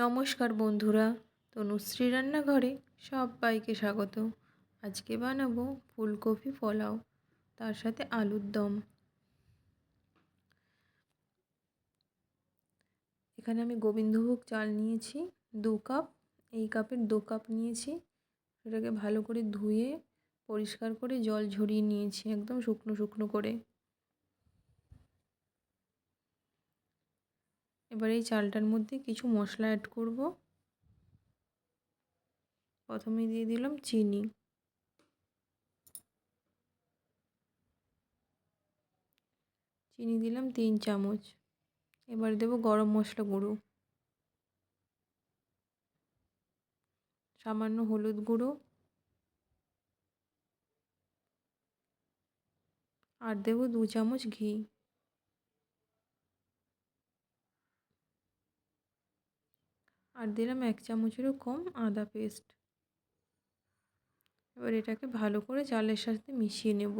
নমস্কার বন্ধুরা, তনুশ্রী রান্নাঘরে সবাইকে স্বাগত। আজকে বানাবো ফুলকপি পোলাও, তার সাথে আলুর দম। এখানে আমি গোবিন্দভোগ চাল নিয়েছি 2 কাপ। এই কাপের 2 কাপ নিয়েছি। এটাকে ভালো করে ধুয়ে পরিষ্কার করে জল ঝরিয়ে নিয়েছি, একদম শুকনো শুকনো করে। এবার এই চালটার মধ্যে কিছু মশলা অ্যাড করব। প্রথমে দিয়ে দিলাম চিনি, দিলাম 3 চামচ। এবার দেব গরম মশলা গুঁড়ো, সামান্য হলুদ গুঁড়ো, আর দেব 2 চামচ ঘি। আর দিলাম 1 চামচেরও কম আদা পেস্ট। এবার এটাকে ভালো করে চালের সাথে মিশিয়ে নেব।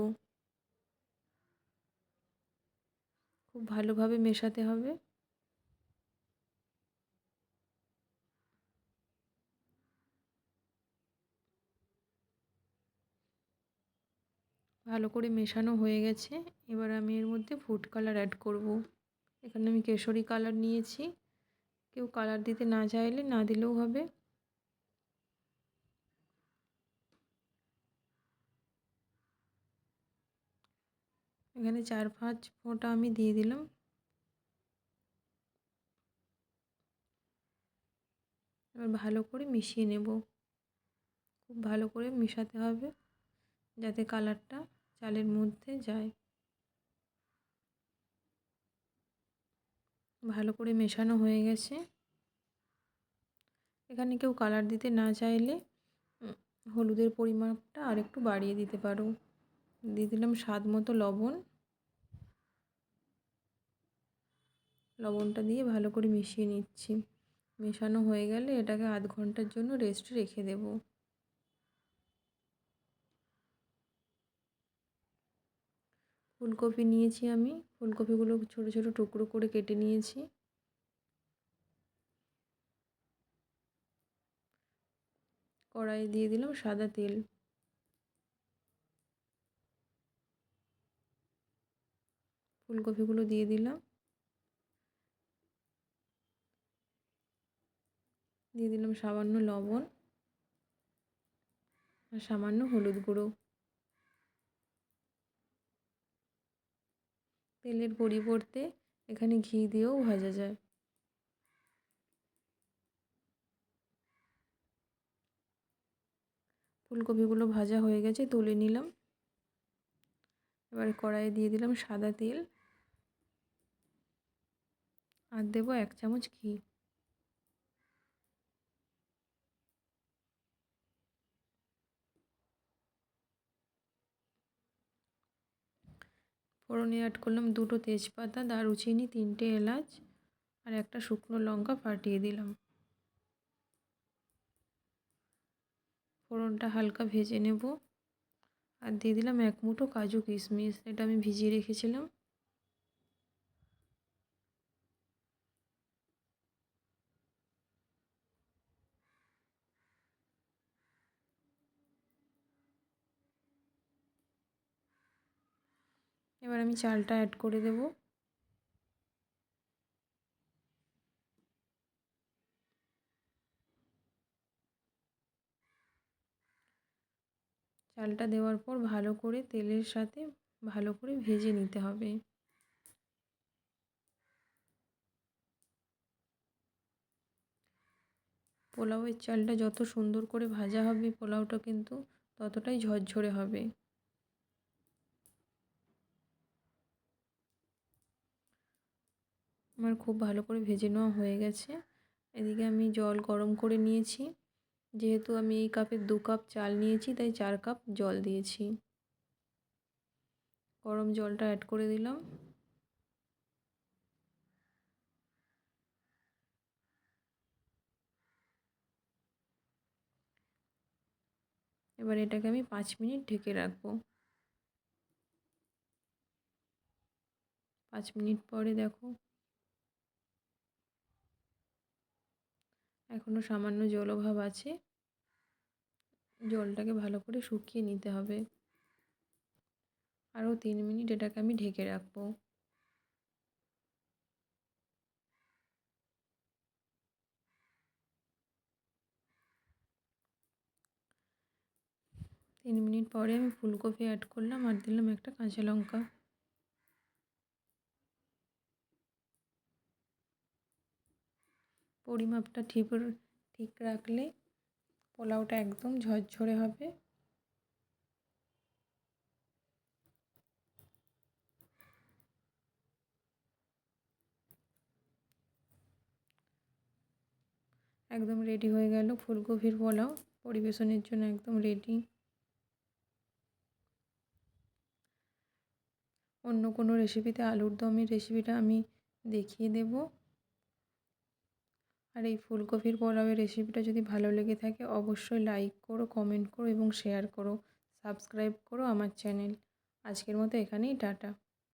খুব ভালোভাবে মেশাতে হবে। ভালো করে মেশানো হয়ে গেছে। এবার আমি এর মধ্যে ফুড কালার অ্যাড করব। এখানে আমি কেশরি কালার নিয়েছি। কেউ কালার দিতে না চাইলে না দিলেও হবে। এখানে 4-5 ফোঁটা আমি দিয়ে দিলাম। এবার ভালো করে মিশিয়ে নেব। খুব ভালো করে মেশাতে হবে যাতে কালারটা চালের মধ্যে যায়। ভালো করে মেশানো হয়ে গেছে। এখানে কেউ কালার দিতে না চাইলে হলুদের পরিমাপটা আর একটু বাড়িয়ে দিতে পারো। দিয়ে দিলাম স্বাদ মতো লবণ। লবণটা দিয়ে ভালো করে মিশিয়ে নিচ্ছি। মেশানো হয়ে গেলে এটাকে আধ ঘন্টার জন্য রেস্টে রেখে দেব। ফুলকপি নিয়েছি আমি। ফুলকপিগুলো ছোট ছোট টুকরো করে কেটে নিয়েছি। কড়াইয়ে দিয়ে দিলাম সাদা তেল। ফুলকপিগুলো দিয়ে দিলাম। দিয়ে দিলাম সামান্য লবণ আর সামান্য হলুদ গুঁড়ো। তেলের পরিবর্তে এখানে ঘি দিয়েও ভাজা যায়। ফুলকপিগুলো ভাজা হয়ে গেছে, তুলে নিলাম। এবার কড়াইয়ে দিয়ে দিলাম সাদা তেল আর দেবো 1 চামচ ঘি। ফোড়নে অ্যাড করলাম 2টো তেজপাতা, দারুচিনি, 3টে এলাচ আর একটা শুকনো লঙ্কা ফাটিয়ে দিলাম। ফোড়নটা হালকা ভেজে নেব। আর দিয়ে দিলাম 1 মুঠো কাজু কিশমিশ, এটা আমি ভিজিয়ে রেখেছিলাম। এবার আমি চালটা অ্যাড করে দেব। চালটা দেওয়ার পর ভালো করে তেলের সাথে ভালো করে ভেজে নিতে হবে। পোলাওয়ের চালটা যত সুন্দর করে ভাজা হবে পোলাওটা কিন্তু ততটাই ঝরঝরে হবে। আমার খুব ভালো করে ভেজে নেওয়া হয়ে গেছে। এদিকে আমি জল গরম করে নিয়েছি। যেহেতু আমি এই কাপের 2 কাপ চাল নিয়েছি তাই 4 কাপ জল দিয়েছি। গরম জলটা অ্যাড করে দিলাম। এবার এটাকে আমি 5 মিনিট ঢেকে রাখবো। 5 মিনিট পরে দেখো এখনও সামান্য জলভাব আছে, জলটাকে ভালো করে শুকিয়ে নিতে হবে। আরও 3 মিনিট এটাকে আমি ঢেকে রাখবো। তিন মিনিট পরে আমি ফুলকপি অ্যাড করলাম আর দিলাম একটা কাঁচা লঙ্কা। পরিমাপটা ঠিক রাখলে পোলাওটা একদম ঝরঝরে হবে। একদম রেডি হয়ে গেল ফুলকপির পোলাও, পরিবেশনের জন্য একদম রেডি। অন্য কোনো রেসিপিতে আলুর দমের রেসিপিটা আমি দেখিয়ে দেব। আর এই ফুলকপির পোলাওয়ের রেসিপিটা যদি ভালো লেগে থাকে অবশ্যই লাইক করো, কমেন্ট করো এবং শেয়ার করো, সাবস্ক্রাইব করো আমার চ্যানেল। আজকের মতো এখানেই টাটা।